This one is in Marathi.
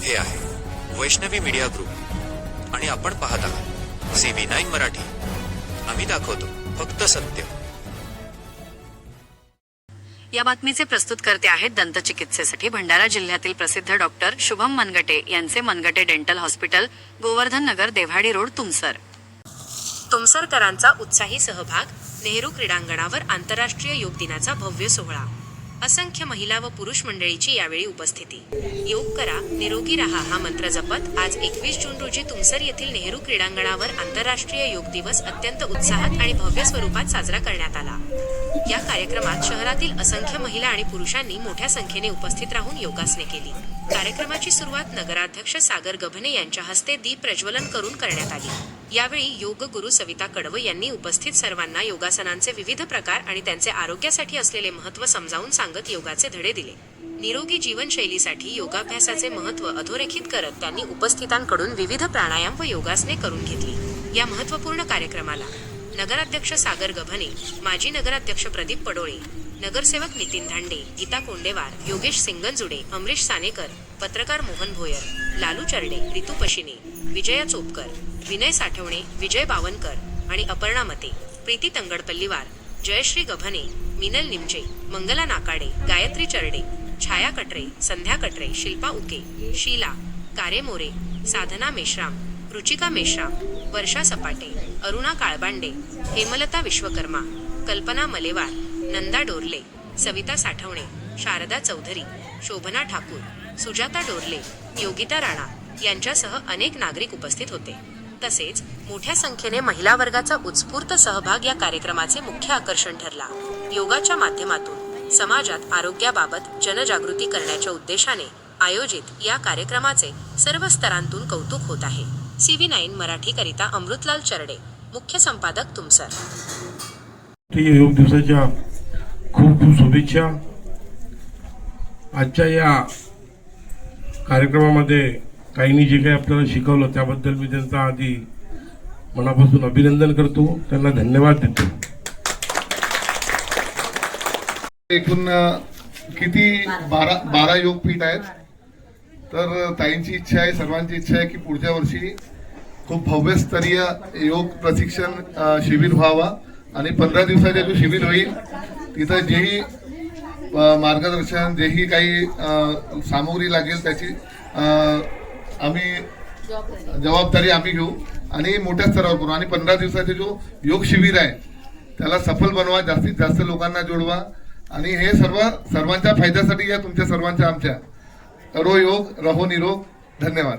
हे आहे वैष्णवी मीडिया ग्रुप आणि आपण पाहत आहात CV9 मराठी. आम्ही दाखवतो फक्त सत्य. या बातमीचे प्रस्तुतकर्ते आहेत दंतचिकित्सेसाठी भंडारा जिल्ह्यातील प्रसिद्ध डॉक्टर शुभम मनगटे यांचे मनगटे डेंटल हॉस्पिटल, गोवर्धन नगर, देव्हाडी रोड, तुमसर. तुमसरकरांचा उत्साही सहभाग. नेहरू क्रीडांगणावर आंतरराष्ट्रीय योग दिनाचा भव्य सोहळा. असंख्य महिला व पुरुष मंडळीची यावेळी उपस्थिती. योग करा, निरोगी राहा हा मंत्र जपत आज 21 जून रोजी तुमसर येथील नेहरू क्रीडांगणावर आंतरराष्ट्रीय योग दिवस अत्यंत उत्साहात आणि भव्य स्वरूपात साजरा करण्यात आला. या कार्यक्रमात शहरातील असंख्य महिला आणि पुरुषांनी मोठ्या संख्येने उपस्थित राहून योगासने केली. कार्यक्रमाची सुरुवात नगराध्यक्ष सागर गभने यांच्या हस्ते दीप प्रज्वलन करून करण्यात आली. यावेळी योग गुरु सविता कडव यांनी उपस्थित सर्वांना योगासनांचे विविध प्रकार आणि त्यांचे आरोग्यासाठी असलेले महत्त्व समजावून सांगत योगाचे धडे दिले. निरोगी जीवनशैलीसाठी योगाभ्यासाचे महत्त्व अधोरेखित करत त्यांनी उपस्थितांकडून विविध प्राणायाम व योगासने करून घेतली. या महत्त्वपूर्ण कार्यक्रमाला नगराध्यक्ष सागर गभने, माजी नगराध्यक्ष प्रदीप पडोळे, नगरसेवक नितीन धांडे, गीता कोंडेवार, योगेश सिंगनजुडे, अमरीश सानेकर, पत्रकार मोहन भोयर, लालू चरडे, रितू पशिने, विजया चोपकर, विनय साठवणे, विजय बावनकर आणि अपर्णा मते, प्रीती तंगडपल्लीवार, जयश्री गभने, मिनल निमजे, मंगला नाकाडे, गायत्री चरडे, छाया कटरे, संध्या कटरे, शिल्पा उके, शीला कारेमोरे, साधना मेश्राम, रुचिका मेश्राम, वर्षा सपाटे, अरुणा काळबांडे, हेमलता विश्वकर्मा, कल्पना मलेवार, नंदा डोरले, सविता साठवणे, शारदा चौधरी, शोभना ठाकूर, सुजाता डोरले, योगिता राणा यांच्यासह अनेक नागरिक उपस्थित होते. तसेच मोठ्या संख्येने महिला वर्गाचा उत्स्फूर्त सहभाग या कार्यक्रमाचे मुख्य आकर्षण ठरला. योगाच्या माध्यमातून समाजात आरोग्याबाबत जनजागृती करण्याच्या उद्देशाने आयोजित या कार्यक्रमाचे सर्व स्तरांतून कौतुक होत आहे. CV9 मराठी करिता अमृतलाल चरडे, मुख्य संपादक, तुमसर. योग दिवसाच्या खूप खूप शुभेच्छा. आजच्या या कार्यक्रमामध्ये काहींनी जे काही आपल्याला शिकवलं त्याबद्दल मी त्यांचा आधी मनापासून अभिनंदन करतो, त्यांना धन्यवाद देतो. एकूण किती 12 योगपीठ आहेत. तर ताईंची इच्छा आहे, सर्वांची इच्छा आहे की पुढच्या वर्षी खूप भव्यस्तरीय योग प्रशिक्षण शिबिर व्हावा आणि 15 दिवसाचे जो शिबिर होईल तिथं जेही मार्गदर्शन, जेही काही सामुग्री लागेल त्याची आम्ही जबाबदारी आम्ही घेऊ आणि मोठ्या स्तरावर करू. आणि 15 दिवसाचे जो योग शिबिर आहे त्याला सफल बनवा, जास्तीत जास्त लोकांना जोडवा आणि हे सर्वांच्या फायद्यासाठी या तुमच्या सर्वांच्या आमच्या. करो योग, रहो निरोग. धन्यवाद.